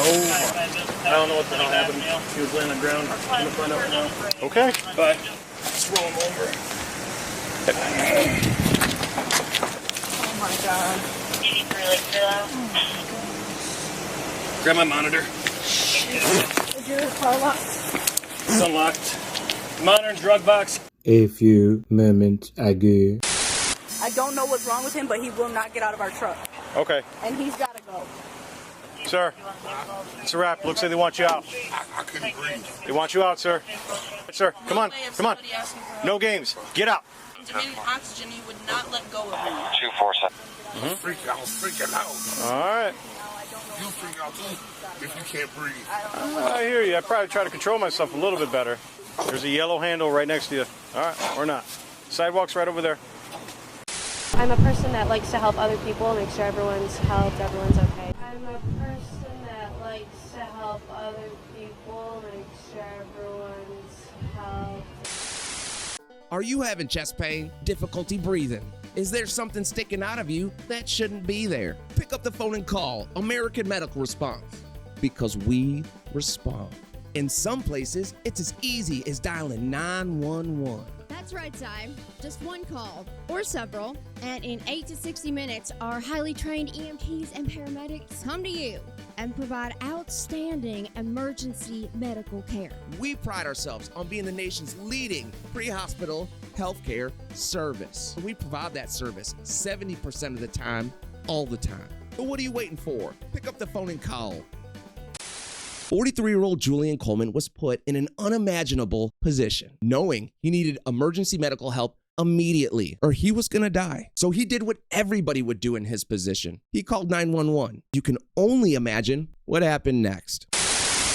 I don't know what the hell happened. He was laying on the ground. I'm gonna find out now. Okay. Bye. Let's roll him over. Oh my god. Grab my monitor. Is your car locked? It's unlocked. Monitor and drug box. A few moments ago. I don't know what's wrong with him, but he will not get out of our truck. Okay. And he's got to go. Sir, it's a wrap. Looks like they want you out. I couldn't breathe. They want you out, sir. Sir, come on. Come on. No games. Get out. Demanding oxygen, he would not let go of me. 247. I was freaking out. All right. You freak out too if you can't breathe. I hear you. I probably try to control myself a little bit better. There's a yellow handle right next to you. All right, or not. Sidewalk's right over there. I'm a person that likes to help other people, make sure everyone's helped, everyone's okay. I'm a person that likes to help other people, make sure everyone's helped. Are you having chest pain, difficulty breathing? Is there something sticking out of you that shouldn't be there? Pick up the phone and call American Medical Response, because we respond. In some places, it's as easy as dialing 911. That's right, Ty. Just one call, or several, and in 8 to 60 minutes, our highly trained EMTs and paramedics come to you and provide outstanding emergency medical care. We pride ourselves on being the nation's leading pre-hospital healthcare service. We provide that service 70% of the time, all the time. But what are you waiting for? Pick up the phone and call. 43-year-old Julian Coleman was put in an unimaginable position, knowing he needed emergency medical help immediately, or he was going to die. So he did what everybody would do in his position. He called 911. You can only imagine what happened next.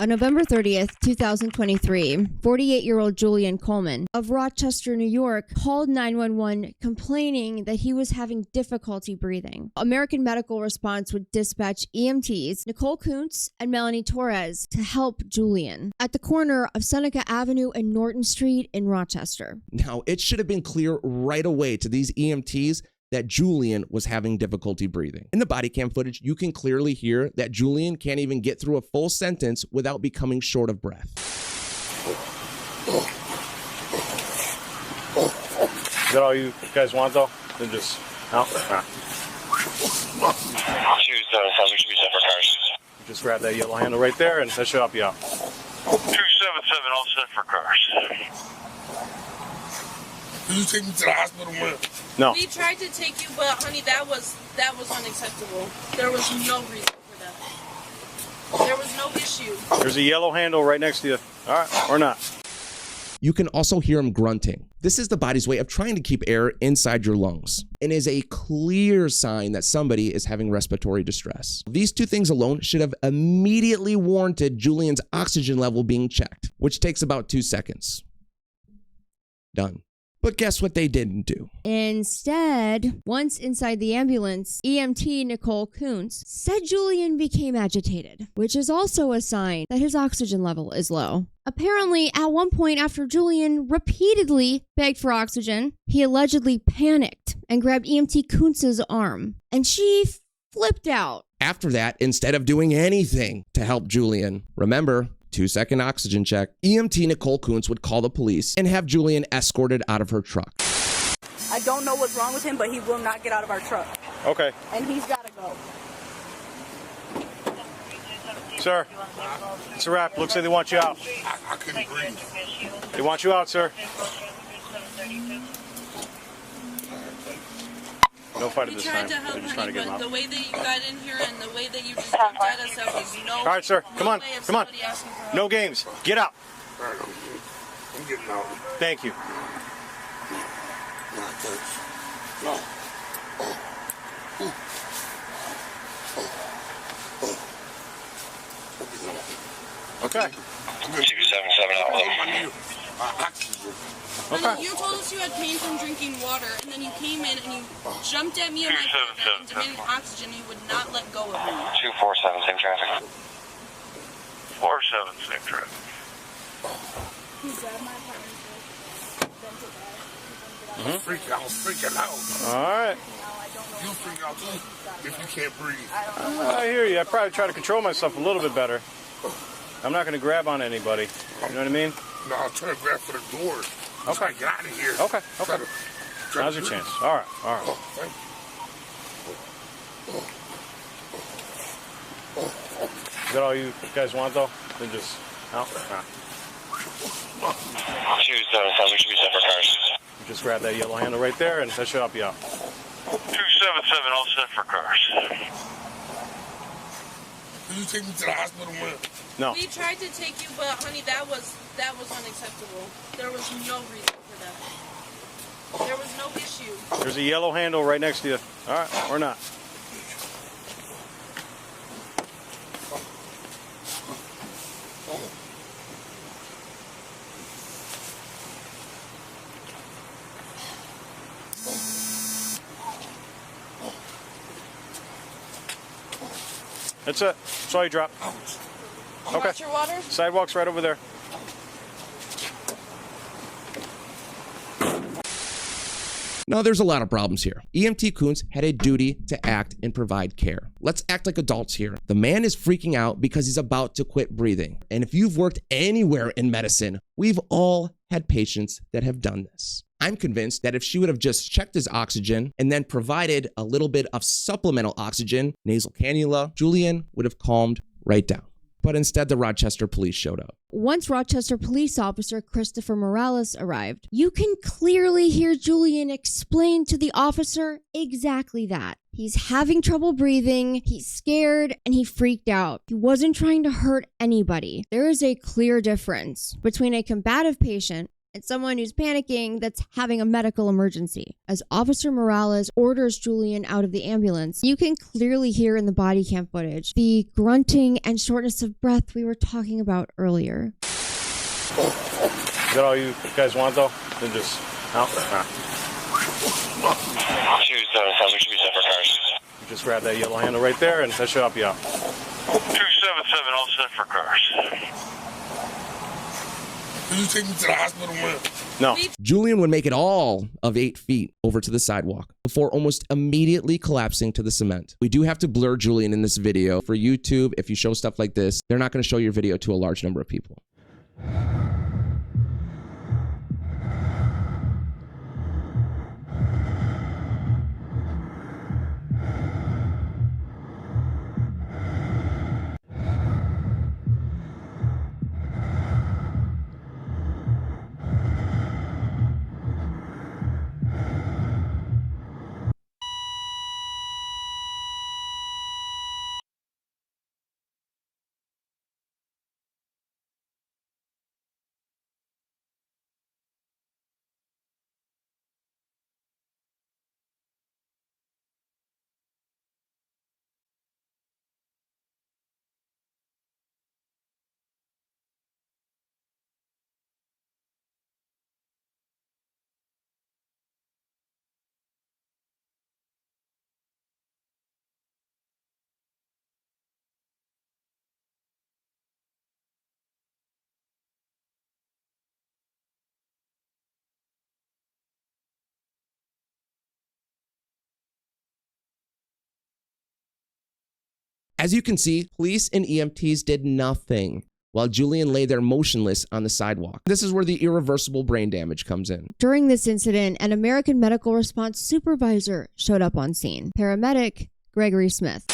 On November 30th, 2023, 48-year-old Julian Coleman of Rochester, New York, called 911 complaining that he was having difficulty breathing. American Medical Response would dispatch EMTs Nicole Kuntz and Melanie Torres to help Julian at the corner of Seneca Avenue and Norton Street in Rochester. Now, it should have been clear right away to these EMTs that Julian was having difficulty breathing. In the body cam footage, you can clearly hear that Julian can't even get through a full sentence without becoming short of breath. Is that all you guys want, though? Then just out. 277, should be set for cars. Just grab that yellow handle right there, and that should help you out. 277, all set for cars. Did you take me to the hospital, man? No. We tried to take you, but honey, that was unacceptable. There was no reason for that. There was no issue. There's a yellow handle right next to you. All right, or not. You can also hear him grunting. This is the body's way of trying to keep air inside your lungs and is a clear sign that somebody is having respiratory distress. These two things alone should have immediately warranted Julian's oxygen level being checked, which takes about 2 seconds. Done. But guess what they didn't do? Instead, once inside the ambulance, EMT Nicole Kuntz said Julian became agitated, which is also a sign that his oxygen level is low. Apparently, at one point after Julian repeatedly begged for oxygen, he allegedly panicked and grabbed EMT Kuntz's arm, and she flipped out. After that, instead of doing anything to help Julian, remember, 2-second oxygen check, EMT Nicole Kuntz would call the police and have Julian escorted out of her truck. I don't know what's wrong with him, but he will not get out of our truck. Okay. And he's got to go. Sir, it's a wrap. Looks like they want you out. I couldn't breathe. They want you out, sir. No fight at We this tried time. to help, They're just trying to honey, get him but out. the way that you got in here and the way that you just jumped at us, that was no. All right, sir. Come on. way of Come on. somebody asking for help. No games. Get out. All right, I'm getting out. Thank you. No, thanks. No. Okay. 277 out. Oxygen. Honey, you told us you had pain from drinking water, and then you came in and you jumped at me and my brother and demanded oxygen. You would not let go of me. 247, same traffic. 47, same traffic. He grabbed my partner's wrist, bent it back. I was freaking out. All right. Now I don't know You'll figure out too if you can't breathe. I hear you. I probably try to control myself a little bit better. I'm not going to grab on anybody. You know what I mean? No, I'm trying to grab for the doors. I'm Okay. trying to get out of here. Okay. Try Okay. to Now's your breathe. chance. All right. All right. Oh, thank you. Is that all you guys want, though? Then just out. Nah. 277, should be set for cars. You just grab that yellow handle right there, and that should help you out. 277, all set for cars. Did you take me to the hospital, man? No. We tried to take you, but honey, that was unacceptable. There was no reason for that. There was no issue. There's a yellow handle right next to you. All right. Or not. That's it. That's all you drop. You Okay. want your water? Sidewalk's right over there. Now, there's a lot of problems here. EMT Coons had a duty to act and provide care. Let's act like adults here. The man is freaking out because he's about to quit breathing. And if you've worked anywhere in medicine, we've all had patients that have done this. I'm convinced that if she would have just checked his oxygen and then provided a little bit of supplemental oxygen, nasal cannula, Julian would have calmed right down. But instead, the Rochester police showed up. Once Rochester police officer Christopher Morales arrived, you can clearly hear Julian explain to the officer exactly that. He's having trouble breathing, he's scared, and he freaked out. He wasn't trying to hurt anybody. There is a clear difference between a combative patient and someone who's panicking that's having a medical emergency. As Officer Morales orders Julian out of the ambulance, you can clearly hear in the body cam footage the grunting and shortness of breath we were talking about earlier. Is that all you guys want, though? Then just out. Nah. 277, should be set for cars. You just grab that yellow handle right there, and that should help you out. 277, all set for cars. Did you take me to the hospital, man? No. Julian would make it all of 8 feet over to the sidewalk before almost immediately collapsing to the cement. We do have to blur Julian in this video. For YouTube, if you show stuff like this, they're not going to show your video to a large number of people. As you can see, police and EMTs did nothing while Julian lay there motionless on the sidewalk. This is where the irreversible brain damage comes in. During this incident, an American medical response supervisor showed up on scene. Paramedic Gregory Smith.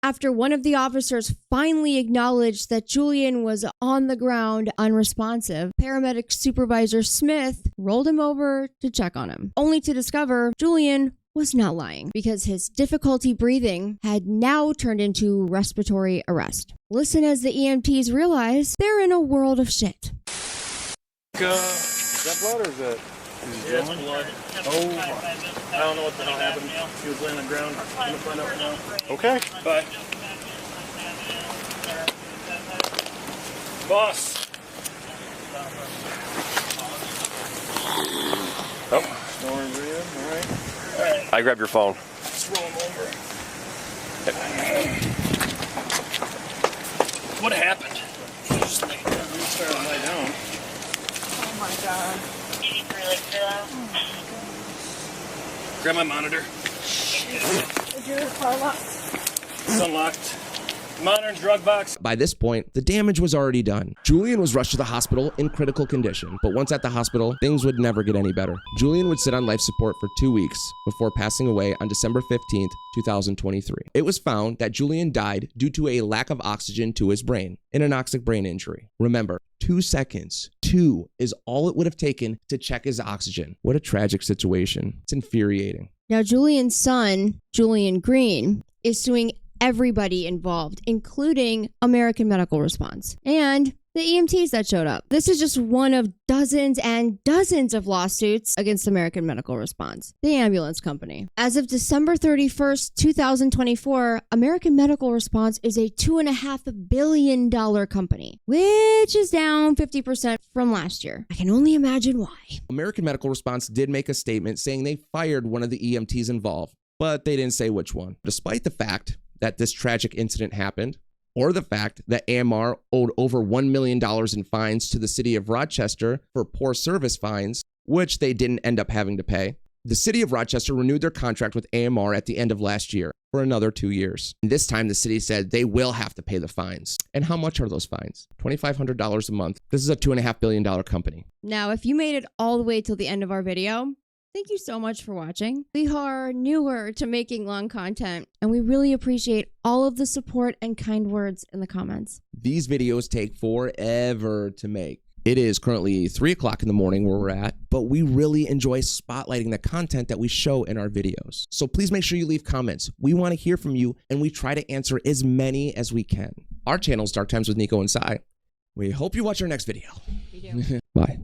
After one of the officers finally acknowledged that Julian was on the ground unresponsive, paramedic supervisor Smith rolled him over to check on him, only to discover Julian was not lying because his difficulty breathing had now turned into respiratory arrest. Listen as the EMTs realize they're in a world of shit. Is that blood or is that? Yeah, it's blood. Oh my. I don't know what the hell happened. He was laying on the ground. I'm gonna find out right now. Okay. Bye. Boss. Oh. Snoring breathing. All right. I grab your phone. Let's roll him over. What happened? Just lay down. I'm just trying to lie down. Oh my god. Grab my monitor. Is your car locked? It's unlocked. Monitor and drug box. By this point, the damage was already done. Julian was rushed to the hospital in critical condition, but once at the hospital, things would never get any better. Julian would sit on life support for 2 weeks before passing away on December 15th, 2023. It was found that Julian died due to a lack of oxygen to his brain, an anoxic brain injury. Remember, 2 seconds. 2 is all it would have taken to check his oxygen. What a tragic situation. It's infuriating. Now, Julian's son, Julian Green, is suing everybody involved, including American Medical Response and the EMTs that showed up. This is just one of dozens and dozens of lawsuits against American Medical Response, the ambulance company. As of December 31st, 2024, American Medical Response is a $2.5 billion company, which is down 50% from last year. I can only imagine why. American Medical Response did make a statement saying they fired one of the EMTs involved, but they didn't say which one. Despite the fact that this tragic incident happened, or the fact that AMR owed over $1 million in fines to the city of Rochester for poor service fines, which they didn't end up having to pay, the city of Rochester renewed their contract with AMR at the end of last year for another 2 years. And this time, the city said they will have to pay the fines. And how much are those fines? $2,500 a month. This is a $2.5 billion company. Now, if you made it all the way till the end of our video, thank you so much for watching. We are newer to making long content, and we really appreciate all of the support and kind words in the comments. These videos take forever to make. It is currently 3 o'clock in the morning where we're at, but we really enjoy spotlighting the content that we show in our videos. So please make sure you leave comments. We want to hear from you, and we try to answer as many as we can. Our channel is Dark Times with Nico and Sai. We hope you watch our next video. We do. Bye.